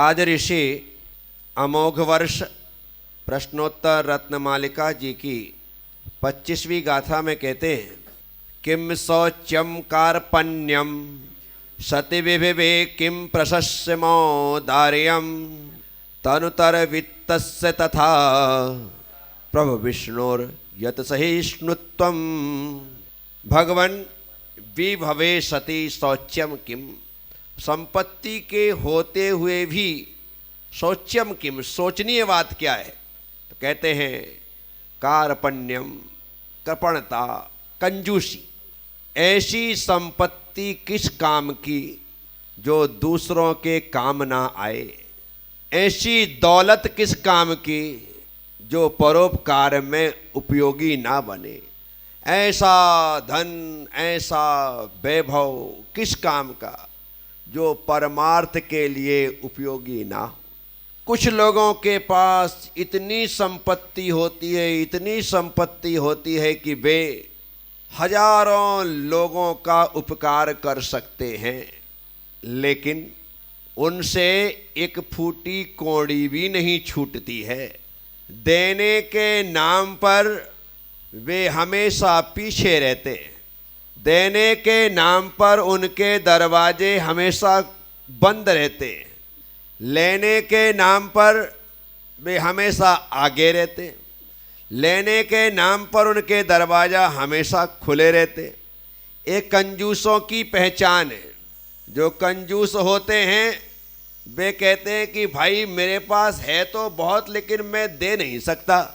राजऋषि अमोघ वर्ष प्रश्नोत्तर रत्नमालिका जी की 25वीं गाथा में कहते हैं, किम शौच्यम कार्पण्यम सति विभिवे किम प्रशस्यमौदार्यम तनुतर वित्तस्य तथा प्रभु विष्णुर यत सहिष्णुत्वम। भगवन विभवे सति शौच्यम किम, संपत्ति के होते हुए भी शौच्यम किम, शोचनीय बात क्या है? तो कहते हैं कार्पण्यम, कृपणता, कंजूसी। ऐसी संपत्ति किस काम की जो दूसरों के काम ना आए? ऐसी दौलत किस काम की जो परोपकार में उपयोगी ना बने? ऐसा धन, ऐसा वैभव किस काम का जो परमार्थ के लिए उपयोगी ना हो? कुछ लोगों के पास इतनी संपत्ति होती है, इतनी संपत्ति होती है कि वे हजारों लोगों का उपकार कर सकते हैं, लेकिन उनसे एक फूटी कौड़ी भी नहीं छूटती है। देने के नाम पर वे हमेशा पीछे रहते हैं। देने के नाम पर उनके दरवाजे हमेशा बंद रहते हैं। लेने के नाम पर वे हमेशा आगे रहते हैं। लेने के नाम पर उनके दरवाज़ा हमेशा खुले रहते हैं। एक कंजूसों की पहचान है। जो कंजूस होते हैं वे कहते हैं कि भाई मेरे पास है तो बहुत, लेकिन मैं दे नहीं सकता।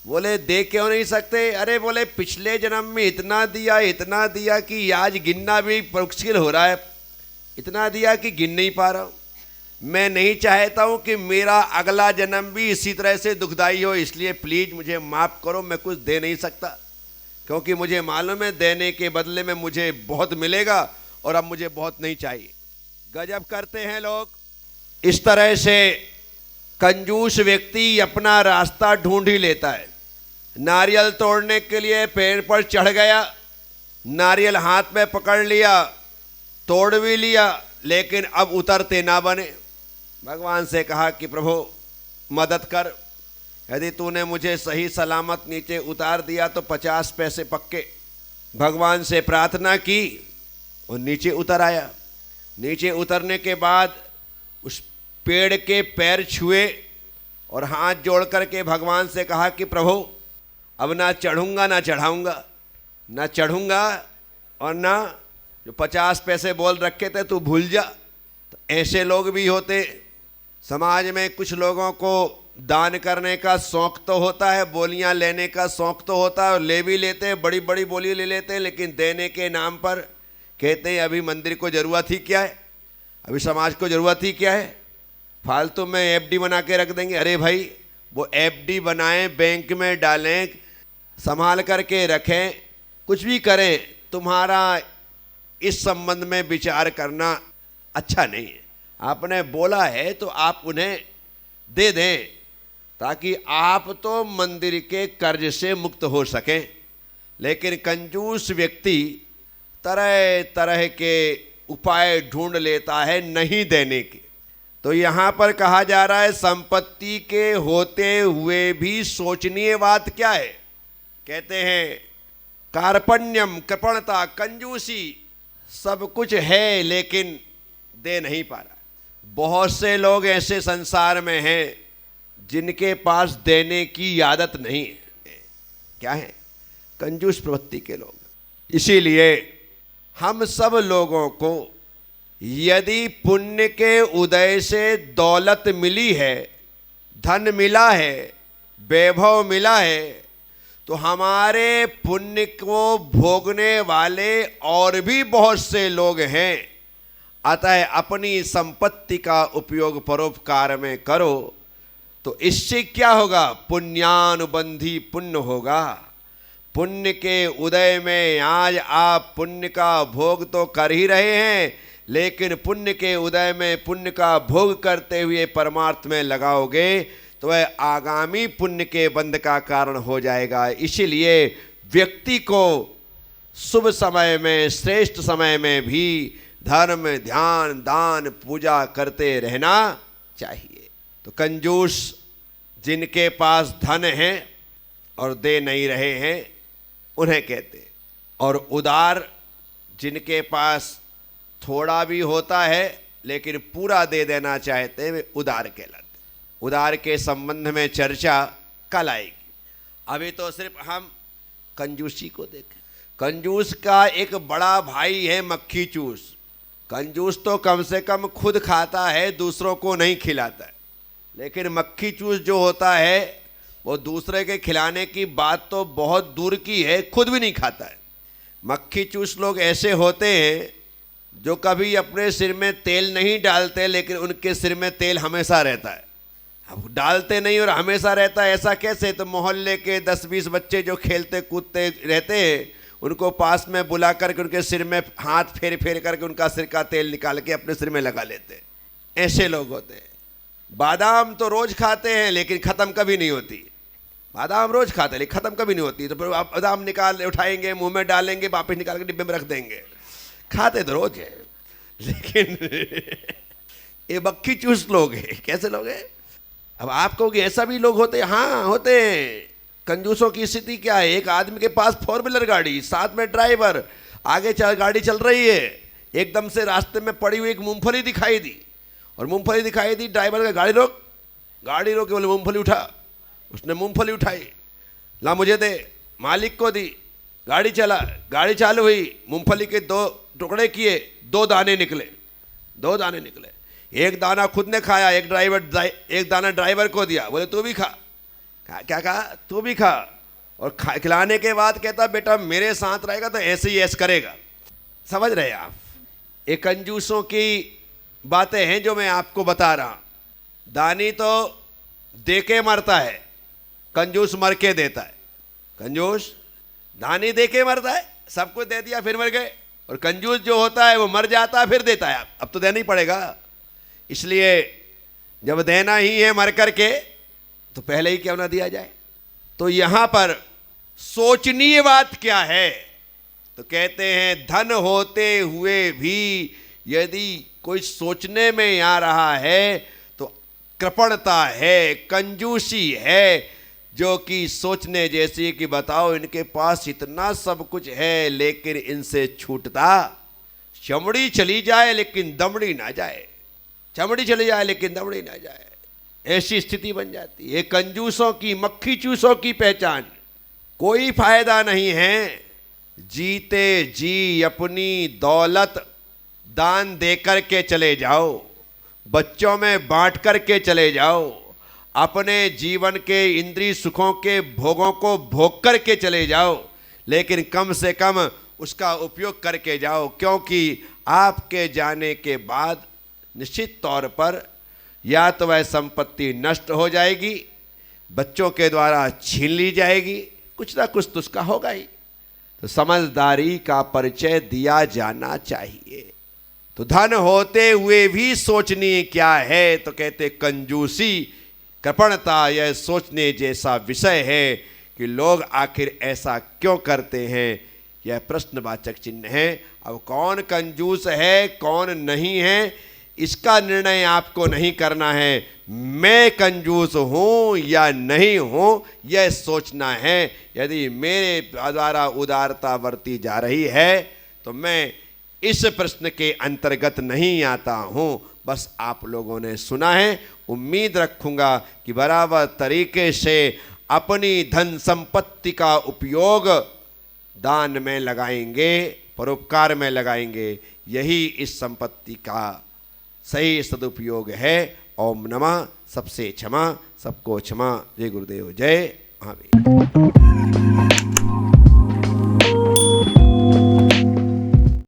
बोले दे क्यों नहीं सकते? अरे बोले पिछले जन्म में इतना दिया कि आज गिनना भी मुश्किल हो रहा है। इतना दिया कि गिन नहीं पा रहा हूँ। मैं नहीं चाहता हूँ कि मेरा अगला जन्म भी इसी तरह से दुखदाई हो, इसलिए प्लीज़ मुझे माफ़ करो, मैं कुछ दे नहीं सकता, क्योंकि मुझे मालूम है देने के बदले में मुझे बहुत मिलेगा और अब मुझे बहुत नहीं चाहिए। गजब करते हैं लोग। इस तरह से कंजूस व्यक्ति अपना रास्ता ढूंढ ही लेता है। नारियल तोड़ने के लिए पेड़ पर चढ़ गया, नारियल हाथ में पकड़ लिया, तोड़ भी लिया, लेकिन अब उतरते ना बने। भगवान से कहा कि प्रभु मदद कर, यदि तूने मुझे सही सलामत नीचे उतार दिया तो 50 पैसे पक्के। भगवान से प्रार्थना की और नीचे उतर आया। नीचे उतरने के बाद उस पेड़ के पैर छुए और हाथ जोड़ करके भगवान से कहा कि प्रभु अब ना चढ़ूँगा ना चढ़ाऊँगा, ना चढ़ूँगा और ना जो 50 पैसे बोल रखे थे तू भूल जा। तो ऐसे लोग भी होते समाज में। कुछ लोगों को दान करने का शौक़ तो होता है, बोलियां लेने का शौक़ तो होता है और ले भी लेते हैं, बड़ी बड़ी बोली ले लेते हैं, लेकिन देने के नाम पर कहते हैं अभी मंदिर को ज़रूरत ही क्या है, अभी समाज को ज़रूरत ही क्या है, फालतू में एफडी बना के रख देंगे। अरे भाई वो एफडी बनाएं, बैंक में डालें, संभाल करके रखें, कुछ भी करें, तुम्हारा इस संबंध में विचार करना अच्छा नहीं है। आपने बोला है तो आप उन्हें दे दें, ताकि आप तो मंदिर के कर्ज से मुक्त हो सकें। लेकिन कंजूस व्यक्ति तरह तरह के उपाय ढूंढ लेता है नहीं देने के। तो यहाँ पर कहा जा रहा है संपत्ति के होते हुए भी सोचनीय बात क्या है? कहते हैं कार्पण्यम, कृपणता, कंजूसी। सब कुछ है लेकिन दे नहीं पा रहा। बहुत से लोग ऐसे संसार में हैं जिनके पास देने की आदत नहीं है। क्या है? कंजूस प्रवृत्ति के लोग। इसीलिए हम सब लोगों को यदि पुण्य के उदय से दौलत मिली है, धन मिला है, वैभव मिला है, तो हमारे पुण्य को भोगने वाले और भी बहुत से लोग हैं। अतः अपनी संपत्ति का उपयोग परोपकार में करो, तो इससे क्या होगा? पुण्यानुबंधी पुण्य होगा। पुण्य के उदय में आज आप पुण्य का भोग तो कर ही रहे हैं, लेकिन पुण्य के उदय में पुण्य का भोग करते हुए परमार्थ में लगाओगे तो वह आगामी पुण्य के बंध का कारण हो जाएगा। इसीलिए व्यक्ति को शुभ समय में, श्रेष्ठ समय में भी धर्म, ध्यान, दान, पूजा करते रहना चाहिए। तो कंजूस जिनके पास धन है और दे नहीं रहे हैं उन्हें कहते हैं, और उदार जिनके पास थोड़ा भी होता है लेकिन पूरा दे देना चाहते हैं वे उदार कहलाते। उदार के संबंध में चर्चा कल आएगी। अभी तो सिर्फ हम कंजूसी को देखें। कंजूस का एक बड़ा भाई है मक्खी चूस। कंजूस तो कम से कम खुद खाता है, दूसरों को नहीं खिलाता है, लेकिन मक्खी चूस जो होता है वो दूसरे के खिलाने की बात तो बहुत दूर की है, खुद भी नहीं खाता है। मक्खी चूस लोग ऐसे होते हैं जो कभी अपने सिर में तेल नहीं डालते, लेकिन उनके सिर में तेल हमेशा रहता है। अब डालते नहीं और हमेशा रहता है, ऐसा कैसे? तो मोहल्ले के 10-20 बच्चे जो खेलते कूदते रहते हैं उनको पास में बुला करके उनके सिर में हाथ फेर फेर करके उनका सिर का तेल निकाल के अपने सिर में लगा लेते हैं। ऐसे लोग होते हैं। बादाम तो रोज खाते हैं लेकिन ख़त्म कभी नहीं होती। बादाम रोज खाते हैं लेकिन ख़त्म कभी नहीं होती। तो फिर आप बादाम निकाल उठाएंगे, मुंह में डालेंगे, वापस निकाल के डिब्बे में रख देंगे। खाते तो रोज है, लेकिन ये मक्खी चूस लोग हैं। कैसे लोग हैं? अब आप कहोगे ऐसा भी लोग होते हैं। हाँ, होते हैं। कंजूसों की स्थिति क्या है? एक आदमी के पास 4 व्हीलर गाड़ी, साथ में ड्राइवर, आगे गाड़ी चल रही है, एकदम से रास्ते में पड़ी हुई एक मूंगफली दिखाई दी, और मूंगफली दिखाई दी, ड्राइवर का गाड़ी रोक के बोले मूंगफली उठा। उसने मूंगफली उठाई, ला मुझे दे, मालिक को दी, गाड़ी चला, गाड़ी चालू हुई, मूंगफली के 2 टुकड़े किए, 2 दाने निकले। 2 दाने निकले, एक दाना खुद ने खाया, एक दाना ड्राइवर को दिया, बोले तू भी खा। क्या कहा? तू भी खा। और खिलाने के बाद कहता बेटा मेरे साथ रहेगा तो ऐसे ही ऐसे करेगा। समझ रहे आप? ये कंजूसों की बातें हैं जो मैं आपको बता रहा हूं। दानी तो दे के मरता है, कंजूस मर के देता है। कंजूस दानी दे के मरता है, सब कुछ दे दिया फिर मर गए, और कंजूस जो होता है वो मर जाता है फिर देता है। अब तो देना ही पड़ेगा, इसलिए जब देना ही है मर करके तो पहले ही क्यों ना दिया जाए। तो यहां पर सोचनीय बात क्या है? तो कहते हैं धन होते हुए भी यदि कोई सोचने में आ रहा है तो कृपणता है, कंजूसी है, जो कि सोचने जैसी कि बताओ इनके पास इतना सब कुछ है लेकिन इनसे छूटता। चमड़ी चली जाए लेकिन दमड़ी ना जाए, चमड़ी चली जाए लेकिन दमड़ी ना जाए, ऐसी स्थिति बन जाती है। कंजूसों की, मक्खी चूसों की पहचान। कोई फायदा नहीं है, जीते जी अपनी दौलत दान दे करके चले जाओ, बच्चों में बांट करके चले जाओ, अपने जीवन के इंद्रिय सुखों के भोगों को भोग करके चले जाओ, लेकिन कम से कम उसका उपयोग करके जाओ, क्योंकि आपके जाने के बाद निश्चित तौर पर या तो वह संपत्ति नष्ट हो जाएगी, बच्चों के द्वारा छीन ली जाएगी, कुछ ना कुछ तो उसका होगा ही। तो समझदारी का परिचय दिया जाना चाहिए। तो धन होते हुए भी सोचनीय क्या है? तो कहते कंजूसी, कृपणता, यह सोचने जैसा विषय है कि लोग आखिर ऐसा क्यों करते हैं, यह प्रश्नवाचक चिन्ह है। अब कौन कंजूस है कौन नहीं है इसका निर्णय आपको नहीं करना है। मैं कंजूस हूं या नहीं हूं यह सोचना है। यदि मेरे द्वारा उदारता बरती जा रही है तो मैं इस प्रश्न के अंतर्गत नहीं आता हूं। बस आप लोगों ने सुना है, उम्मीद रखूंगा कि बराबर तरीके से अपनी धन संपत्ति का उपयोग दान में लगाएंगे, परोपकार में लगाएंगे। यही इस संपत्ति का सही सदुपयोग है। ओम नमः। सबसे क्षमा, सबको क्षमा। जय गुरुदेव, जय महावीर।